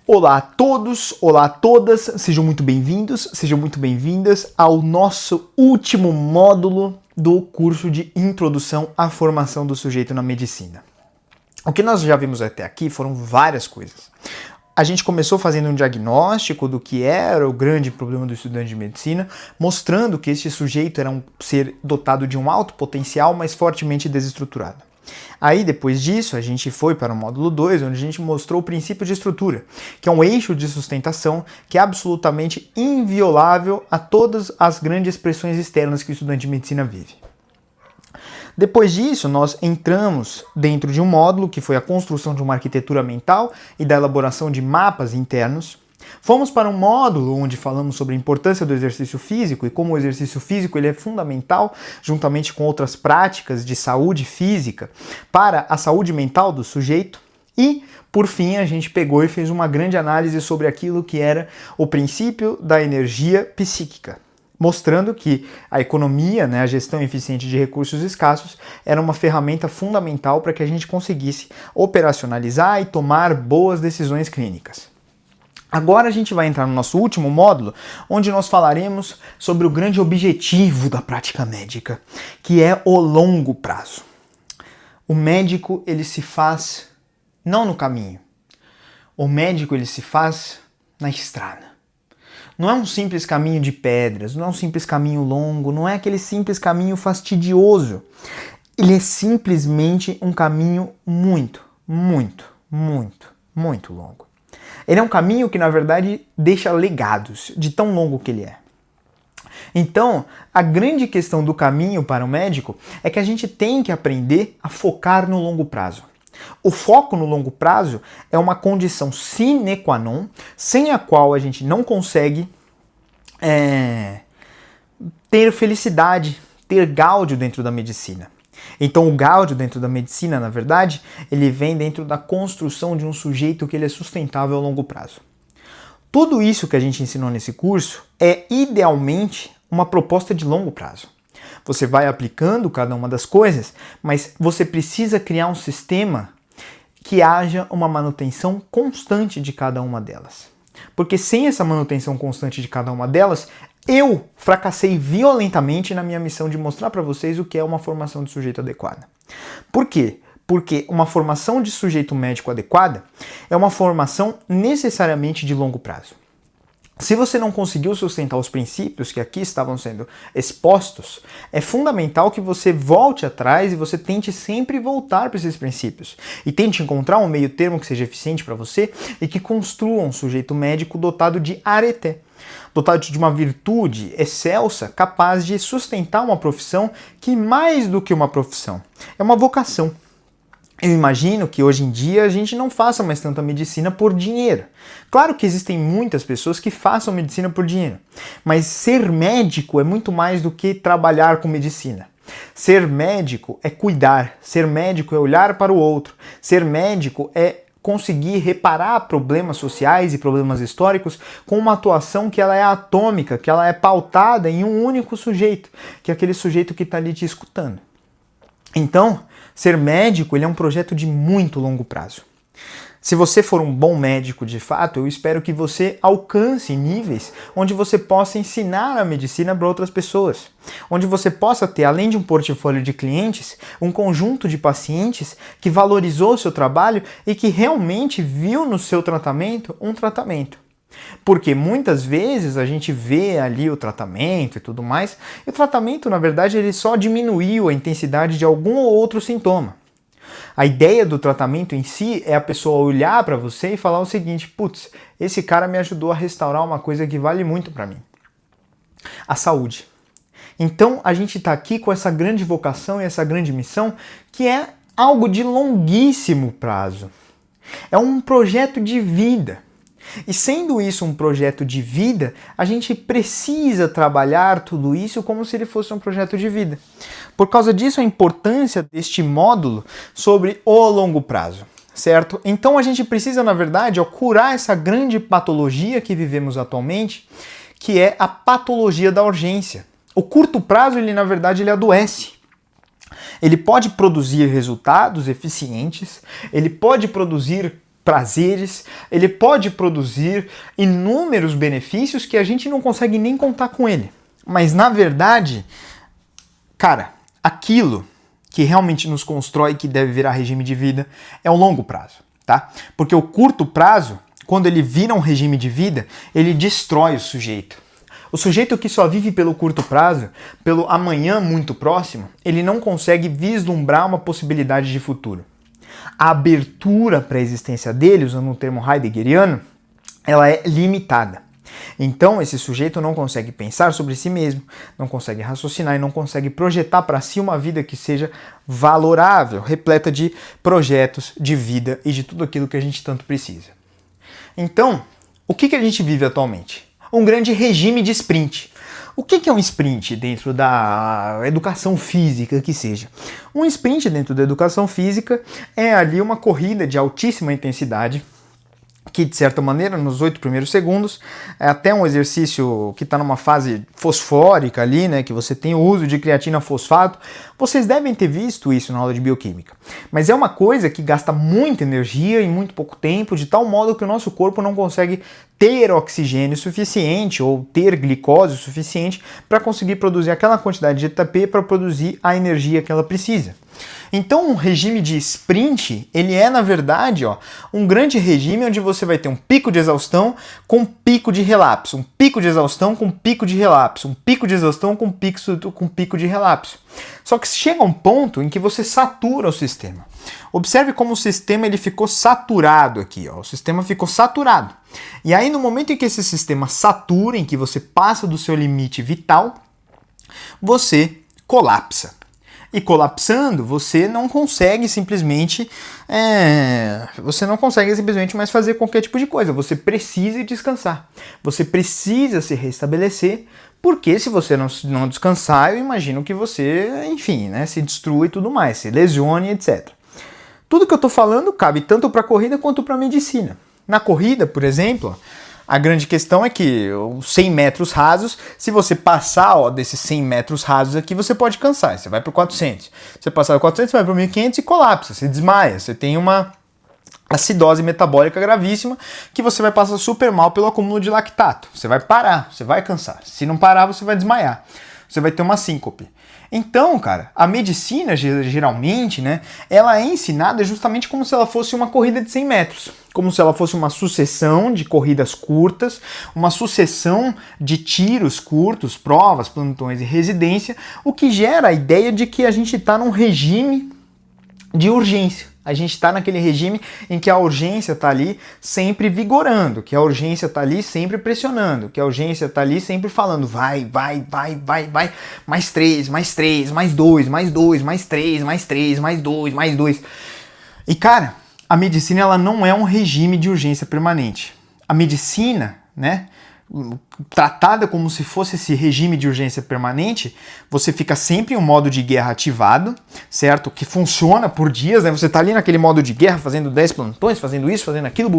Olá a todos, olá a todas, sejam muito bem-vindos, sejam muito bem-vindas ao nosso último módulo do curso de Introdução à Formação do Sujeito na Medicina. O que nós já vimos até aqui foram várias coisas. A gente começou fazendo um diagnóstico do que era o grande problema do estudante de medicina, mostrando que esse sujeito era um ser dotado de um alto potencial, mas fortemente desestruturado. Aí, depois disso, a gente foi para o módulo 2, onde a gente mostrou o princípio de estrutura, que é um eixo de sustentação que é absolutamente inviolável a todas as grandes pressões externas que o estudante de medicina vive. Depois disso, nós entramos dentro de um módulo que foi a construção de uma arquitetura mental e da elaboração de mapas internos. Fomos para um módulo onde falamos sobre a importância do exercício físico e como o exercício físico ele é fundamental, juntamente com outras práticas de saúde física, para a saúde mental do sujeito. E, por fim, a gente pegou e fez uma grande análise sobre aquilo que era o princípio da energia psíquica, mostrando que a economia, a gestão eficiente de recursos escassos, era uma ferramenta fundamental para que a gente conseguisse operacionalizar e tomar boas decisões clínicas. Agora a gente vai entrar no nosso último módulo, onde nós falaremos sobre o grande objetivo da prática médica, que é o longo prazo. O médico, ele se faz não no caminho. O médico, ele se faz na estrada. Não é um simples caminho de pedras, não é um simples caminho longo, não é aquele simples caminho fastidioso. Ele é simplesmente um caminho muito longo. Ele é um caminho que, na verdade, deixa legados de tão longo que ele é. Então, a grande questão do caminho para o médico é que a gente tem que aprender a focar no longo prazo. O foco no longo prazo é uma condição sine qua non, sem a qual a gente não consegue ter felicidade, ter gáudio dentro da medicina. Então o gáudio dentro da medicina, na verdade, ele vem dentro da construção de um sujeito que ele é sustentável a longo prazo. Tudo isso que a gente ensinou nesse curso é idealmente uma proposta de longo prazo. Você vai aplicando cada uma das coisas, mas você precisa criar um sistema que haja uma manutenção constante de cada uma delas. Porque sem essa manutenção constante de cada uma delas, eu fracassei violentamente na minha missão de mostrar para vocês o que é uma formação de sujeito adequada. Por quê? Porque uma formação de sujeito médico adequada é uma formação necessariamente de longo prazo. Se você não conseguiu sustentar os princípios que aqui estavam sendo expostos, é fundamental que você volte atrás e você tente sempre voltar para esses princípios. E tente encontrar um meio termo que seja eficiente para você e que construa um sujeito médico dotado de areté, dotado de uma virtude excelsa, capaz de sustentar uma profissão que, mais do que uma profissão, é uma vocação. Eu imagino que hoje em dia a gente não faça mais tanta medicina por dinheiro. Claro que existem muitas pessoas que façam medicina por dinheiro, mas ser médico é muito mais do que trabalhar com medicina. Ser médico é cuidar, ser médico é olhar para o outro, ser médico é conseguir reparar problemas sociais e problemas históricos com uma atuação que ela é atômica, que ela é pautada em um único sujeito, que é aquele sujeito que está ali te escutando. Então, ser médico ele é um projeto de muito longo prazo. Se você for um bom médico de fato, eu espero que você alcance níveis onde você possa ensinar a medicina para outras pessoas. Onde você possa ter, além de um portfólio de clientes, um conjunto de pacientes que valorizou o seu trabalho e que realmente viu no seu tratamento um tratamento. Porque muitas vezes a gente vê ali o tratamento e tudo mais, e o tratamento, na verdade, ele só diminuiu a intensidade de algum ou outro sintoma. A ideia do tratamento em si é a pessoa olhar para você e falar o seguinte: putz, esse cara me ajudou a restaurar uma coisa que vale muito para mim. A saúde. Então a gente está aqui com essa grande vocação e essa grande missão que é algo de longuíssimo prazo. É um projeto de vida. E sendo isso um projeto de vida, a gente precisa trabalhar tudo isso como se ele fosse um projeto de vida. Por causa disso, a importância deste módulo sobre o longo prazo, certo? Então a gente precisa, na verdade, curar essa grande patologia que vivemos atualmente, que é a patologia da urgência. O curto prazo, ele na verdade, ele adoece. Ele pode produzir resultados eficientes, ele pode produzir prazeres, ele pode produzir inúmeros benefícios que a gente não consegue nem contar com ele. Mas na verdade, cara, aquilo que realmente nos constrói que deve virar regime de vida é o longo prazo, tá? Porque o curto prazo, quando ele vira um regime de vida, ele destrói o sujeito. O sujeito que só vive pelo curto prazo, pelo amanhã muito próximo, ele não consegue vislumbrar uma possibilidade de futuro. A abertura para a existência dele, usando um termo heideggeriano, ela é limitada. Então, esse sujeito não consegue pensar sobre si mesmo, não consegue raciocinar e não consegue projetar para si uma vida que seja valorável, repleta de projetos, de vida e de tudo aquilo que a gente tanto precisa. Então, o que a gente vive atualmente? Um grande regime de sprint. O que é um sprint dentro da educação física que seja? Um sprint dentro da educação física é ali uma corrida de altíssima intensidade, que de certa maneira, nos 8 primeiros segundos, é até um exercício que está numa fase fosfórica ali, né, que você tem o uso de creatina fosfato. Vocês devem ter visto isso na aula de bioquímica. Mas é uma coisa que gasta muita energia em muito pouco tempo, de tal modo que o nosso corpo não consegue ter oxigênio suficiente ou ter glicose suficiente para conseguir produzir aquela quantidade de ATP para produzir a energia que ela precisa. Então, um regime de sprint, ele é, na verdade, um grande regime onde você vai ter um pico de exaustão com pico de relapso, um pico de exaustão com pico de relapso, um pico de exaustão com pico de relapso. Só que chega um ponto em que você satura o sistema. Observe como o sistema ele ficou saturado aqui, o sistema ficou saturado. E aí, no momento em que esse sistema satura, em que você passa do seu limite vital, você colapsa. E colapsando, você não consegue simplesmente mais fazer qualquer tipo de coisa. Você precisa descansar. Você precisa se restabelecer, porque se você não descansar, eu imagino que você, enfim, né, se destrua e tudo mais, se lesione, etc. Tudo que eu estou falando cabe tanto para a corrida quanto para a medicina. Na corrida, por exemplo, a grande questão é que os 100 metros rasos, se você passar desses 100 metros rasos aqui, você pode cansar. Você vai para 400. Você passar do 400, você vai para 1500 e colapsa. Você desmaia. Você tem uma acidose metabólica gravíssima que você vai passar super mal pelo acúmulo de lactato. Você vai parar, você vai cansar. Se não parar, você vai desmaiar. Você vai ter uma síncope. Então, cara, a medicina, geralmente, né, ela é ensinada justamente como se ela fosse uma corrida de 100 metros. Como se ela fosse uma sucessão de corridas curtas, uma sucessão de tiros curtos, provas, plantões e residência, o que gera a ideia de que a gente está num regime de urgência. A gente está naquele regime em que a urgência está ali sempre vigorando, que a urgência está ali sempre pressionando, que a urgência está ali sempre falando vai, mais 3, mais 3, mais 2, mais 2, mais 3, mais 3, mais 2, mais 2. E cara, a medicina ela não é um regime de urgência permanente. A medicina, né, tratada como se fosse esse regime de urgência permanente, você fica sempre em um modo de guerra ativado, certo? Que funciona por dias, né? Você tá ali naquele modo de guerra, fazendo 10 plantões, fazendo isso, fazendo aquilo,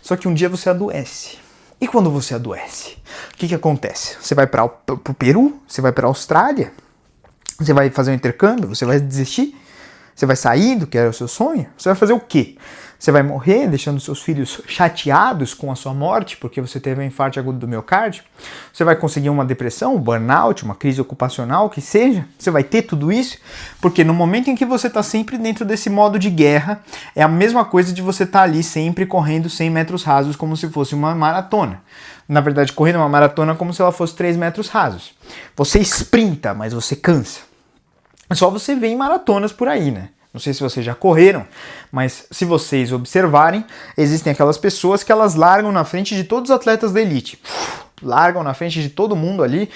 só que um dia você adoece. E quando você adoece, o que acontece? Você vai para o Peru? Você vai para a Austrália? Você vai fazer um intercâmbio? Você vai desistir? Você vai sair do que era o seu sonho? Você vai fazer o quê? Você vai morrer deixando seus filhos chateados com a sua morte porque você teve um infarto agudo do miocárdio? Você vai conseguir uma depressão, um burnout, uma crise ocupacional, que seja? Você vai ter tudo isso? Porque no momento em que você está sempre dentro desse modo de guerra, é a mesma coisa de você estar ali sempre correndo 100 metros rasos como se fosse uma maratona. Na verdade, correndo uma maratona como se ela fosse 3 metros rasos. Você sprinta, mas você cansa. É só você ver em maratonas por aí, né? Não sei se vocês já correram, mas se vocês observarem, existem aquelas pessoas que elas largam na frente de todos os atletas da elite. Largam na frente de todo mundo ali,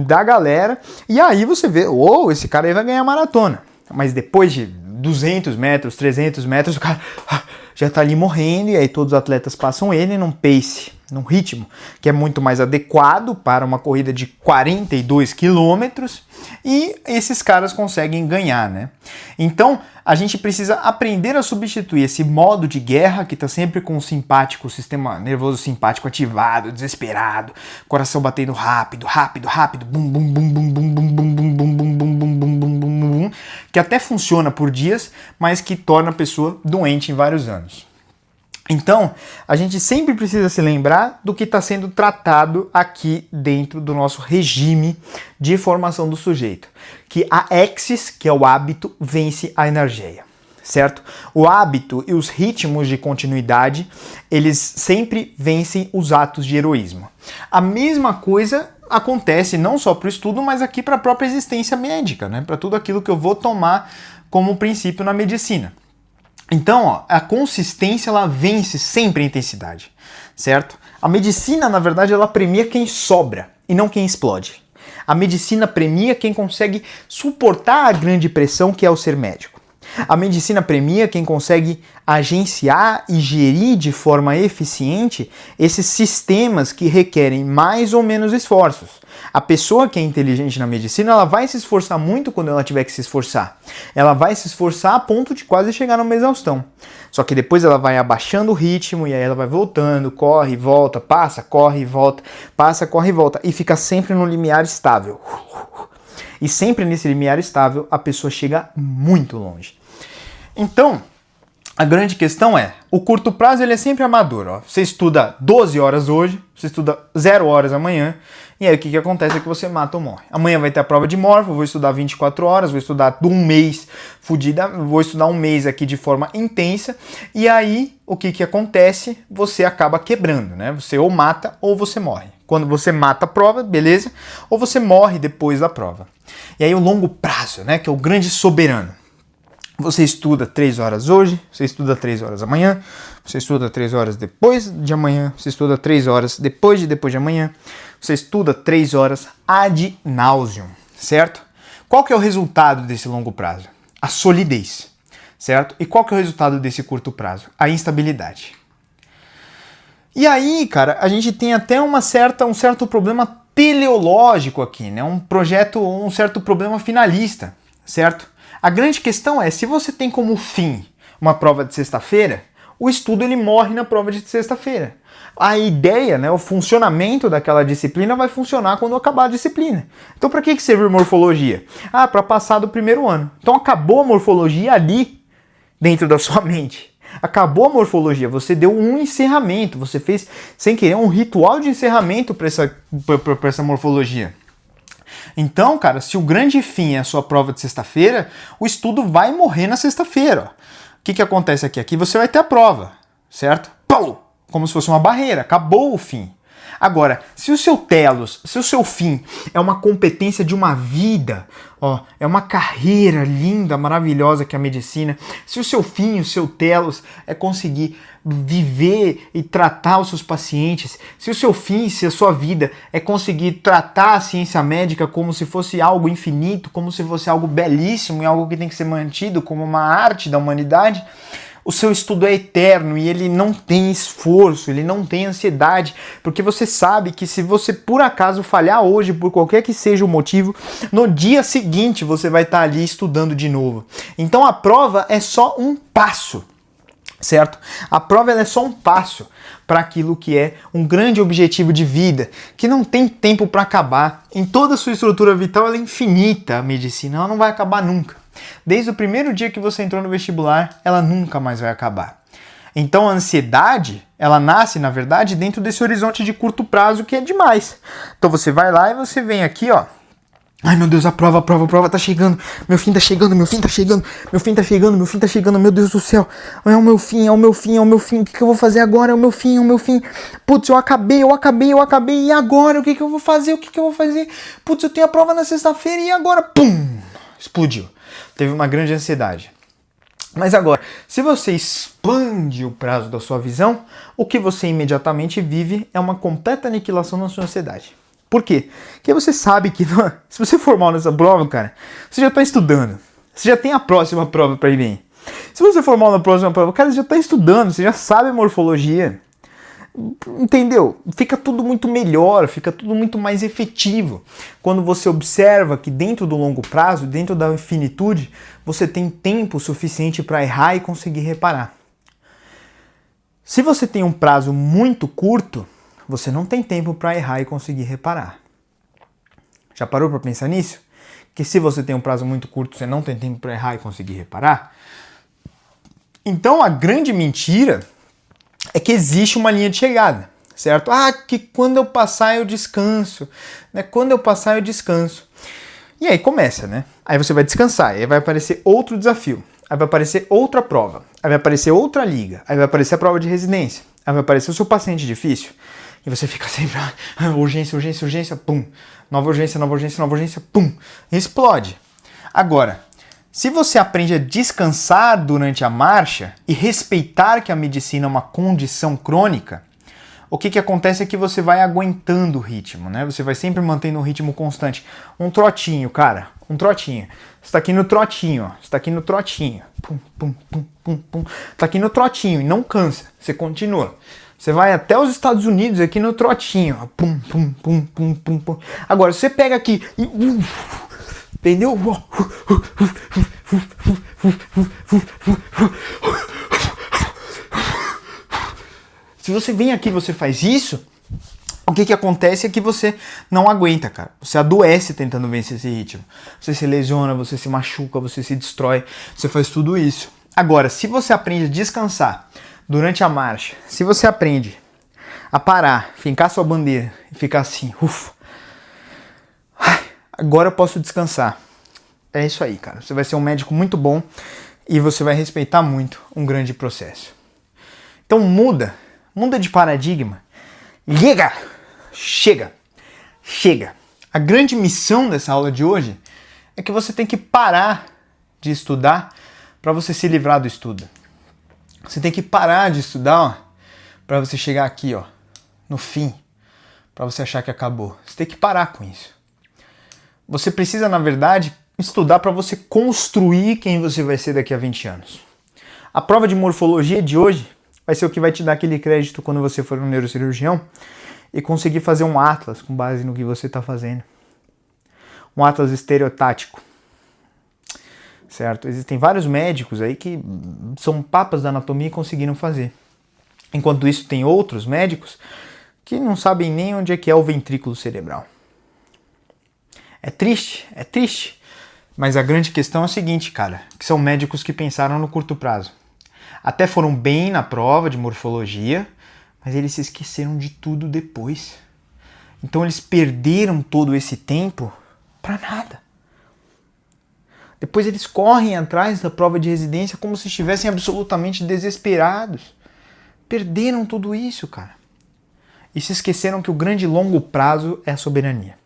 da galera, e aí você vê, esse cara aí vai ganhar a maratona. Mas depois de 200 metros, 300 metros, o cara já tá ali morrendo, e aí todos os atletas passam ele num pace, num ritmo que é muito mais adequado para uma corrida de 42 quilômetros e esses caras conseguem ganhar, né? Então, a gente precisa aprender a substituir esse modo de guerra que está sempre com o simpático, o sistema nervoso simpático ativado, desesperado, coração batendo rápido, rápido, rápido, bum, bum, bum, bum, bum, bum, bum, bum, bum, bum, bum, bum, bum, bum, bum, bum, que até funciona por dias, mas que torna a pessoa doente em vários anos. Então, a gente sempre precisa se lembrar do que está sendo tratado aqui dentro do nosso regime de formação do sujeito. Que a exis, que é o hábito, vence a energia, certo? O hábito e os ritmos de continuidade, eles sempre vencem os atos de heroísmo. A mesma coisa acontece não só para o estudo, mas aqui para a própria existência médica, né? Para tudo aquilo que eu vou tomar como princípio na medicina. Então, ó, a consistência ela vence sempre a intensidade, certo? A medicina, na verdade, ela premia quem sobra e não quem explode. A medicina premia quem consegue suportar a grande pressão que é o ser médico. A medicina premia quem consegue agenciar e gerir de forma eficiente esses sistemas que requerem mais ou menos esforços. A pessoa que é inteligente na medicina, ela vai se esforçar muito quando ela tiver que se esforçar. Ela vai se esforçar a ponto de quase chegar numa exaustão. Só que depois ela vai abaixando o ritmo e aí ela vai voltando, corre, volta, passa, corre, volta, passa, corre, volta. E fica sempre no limiar estável. E sempre nesse limiar estável a pessoa chega muito longe. Então, a grande questão é, o curto prazo ele é sempre amador. Ó. Você estuda 12 horas hoje, você estuda 0 horas amanhã, e aí o que acontece é que você mata ou morre. Amanhã vai ter a prova de morfo, vou estudar 24 horas, vou estudar um mês fodida, vou estudar um mês aqui de forma intensa, e aí o que acontece? Você acaba quebrando, né? Você ou mata ou você morre. Quando você mata a prova, beleza? Ou você morre depois da prova. E aí o longo prazo, né? Que é o grande soberano. Você estuda 3 horas hoje, você estuda 3 horas amanhã, você estuda 3 horas depois de amanhã, você estuda 3 horas depois de amanhã, você estuda 3 horas ad nauseam, certo? Qual que é o resultado desse longo prazo? A solidez, certo? E qual que é o resultado desse curto prazo? A instabilidade. E aí, cara, a gente tem até um certo problema teleológico aqui, né? Um certo problema finalista, certo? A grande questão é, se você tem como fim uma prova de sexta-feira, o estudo ele morre na prova de sexta-feira. A ideia, né, o funcionamento daquela disciplina vai funcionar quando acabar a disciplina. Então para que serve morfologia? Ah, para passar do primeiro ano. Então acabou a morfologia ali, dentro da sua mente. Acabou a morfologia, você deu um encerramento, você fez, sem querer, um ritual de encerramento para essa morfologia. Então, cara, se o grande fim é a sua prova de sexta-feira, o estudo vai morrer na sexta-feira. O que acontece aqui? Aqui você vai ter a prova, certo? Pum! Como se fosse uma barreira, acabou o fim. Agora, se o seu telos, se o seu fim é uma competência de uma vida, ó, é uma carreira linda, maravilhosa que é a medicina, se o seu fim, o seu telos é conseguir viver e tratar os seus pacientes, se o seu fim, se a sua vida é conseguir tratar a ciência médica como se fosse algo infinito, como se fosse algo belíssimo e algo que tem que ser mantido como uma arte da humanidade, o seu estudo é eterno e ele não tem esforço, ele não tem ansiedade, porque você sabe que se você por acaso falhar hoje, por qualquer que seja o motivo, no dia seguinte você vai estar ali estudando de novo. Então a prova é só um passo, certo? A prova ela é só um passo para aquilo que é um grande objetivo de vida, que não tem tempo para acabar. Em toda a sua estrutura vital ela é infinita, a medicina, ela não vai acabar nunca. Desde o primeiro dia que você entrou no vestibular, ela nunca mais vai acabar. Então a ansiedade, ela nasce, na verdade, dentro desse horizonte de curto prazo que é demais. Então você vai lá e você vem aqui, ó. Ai meu Deus, a prova tá chegando. Meu fim tá chegando, meu fim tá chegando. Meu fim tá chegando, meu fim tá chegando. Meu Deus do céu. É o meu fim, é o meu fim, é o meu fim. O que eu vou fazer agora? É o meu fim, é o meu fim. Putz, eu acabei. E agora? O que eu vou fazer? Putz, eu tenho a prova na sexta-feira e agora? Pum! Explodiu. Teve uma grande ansiedade. Mas agora, se você expande o prazo da sua visão, o que você imediatamente vive é uma completa aniquilação na sua ansiedade. Por quê? Porque você sabe que se você for mal nessa prova, cara, você já está estudando. Você já tem a próxima prova para ir bem. Se você for mal na próxima prova, cara, você já está estudando, você já sabe morfologia. Entendeu? Fica tudo muito melhor, fica tudo muito mais efetivo. Quando você observa que dentro do longo prazo, dentro da infinitude, você tem tempo suficiente para errar e conseguir reparar. Se você tem um prazo muito curto, você não tem tempo para errar e conseguir reparar. Já parou para pensar nisso? Que se você tem um prazo muito curto, você não tem tempo para errar e conseguir reparar? Então a grande mentira é que existe uma linha de chegada, certo? Que quando eu passar eu descanso, né? Quando eu passar eu descanso. E aí começa, né? Aí você vai descansar, aí vai aparecer outro desafio, aí vai aparecer outra prova, aí vai aparecer outra liga, aí vai aparecer a prova de residência, aí vai aparecer o seu paciente difícil, e você fica sempre, urgência, urgência, urgência, pum, nova urgência, nova urgência, nova urgência, pum, explode. Agora, se você aprende a descansar durante a marcha e respeitar que a medicina é uma condição crônica, o que acontece é que você vai aguentando o ritmo, né? Você vai sempre mantendo um ritmo constante. Um trotinho, cara, um trotinho. Você tá aqui no trotinho, ó. Você tá aqui no trotinho. Pum, pum, pum, pum, pum. Tá aqui no trotinho e não cansa. Você continua. Você vai até os Estados Unidos aqui no trotinho, ó. Pum, pum, pum, pum, pum, pum. Agora, você pega aqui e... entendeu? Se você vem aqui e você faz isso, o que acontece é que você não aguenta, cara. Você adoece tentando vencer esse ritmo. Você se lesiona, você se machuca, você se destrói, você faz tudo isso. Agora, se você aprende a descansar durante a marcha, se você aprende a parar, fincar sua bandeira e ficar assim, ufa, agora eu posso descansar. É isso aí, cara. Você vai ser um médico muito bom e você vai respeitar muito um grande processo. Então muda de paradigma. Chega. A grande missão dessa aula de hoje é que você tem que parar de estudar para você se livrar do estudo. Você tem que parar de estudar para você chegar aqui, ó, no fim, para você achar que acabou. Você tem que parar com isso. Você precisa, na verdade, estudar para você construir quem você vai ser daqui a 20 anos. A prova de morfologia de hoje vai ser o que vai te dar aquele crédito quando você for um neurocirurgião e conseguir fazer um atlas com base no que você está fazendo. Um atlas estereotático. Certo? Existem vários médicos aí que são papas da anatomia e conseguiram fazer. Enquanto isso, tem outros médicos que não sabem nem onde é o ventrículo cerebral. É triste. Mas a grande questão é o seguinte, cara, que são médicos que pensaram no curto prazo. Até foram bem na prova de morfologia, mas eles se esqueceram de tudo depois. Então eles perderam todo esse tempo para nada. Depois eles correm atrás da prova de residência como se estivessem absolutamente desesperados. Perderam tudo isso, cara. E se esqueceram que o grande longo prazo é a soberania.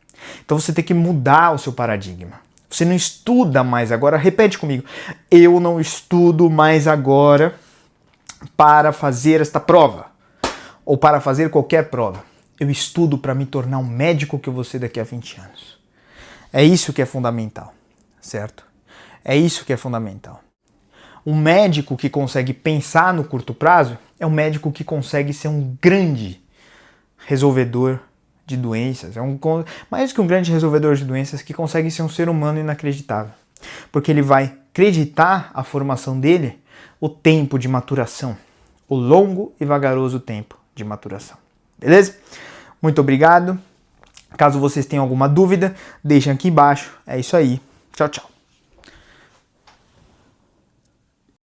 Então você tem que mudar o seu paradigma. Você não estuda mais agora, repete comigo, eu não estudo mais agora para fazer esta prova, ou para fazer qualquer prova. Eu estudo para me tornar um médico que eu vou ser daqui a 20 anos. É isso que é fundamental, certo? É isso que é fundamental. Um médico que consegue pensar no curto prazo é um médico que consegue ser um grande resolvedor de doenças, mais que um grande resolvedor de doenças, que consegue ser um ser humano inacreditável. Porque ele vai acreditar a formação dele, o tempo de maturação, o longo e vagaroso tempo de maturação. Beleza? Muito obrigado. Caso vocês tenham alguma dúvida, deixem aqui embaixo. É isso aí. Tchau, tchau.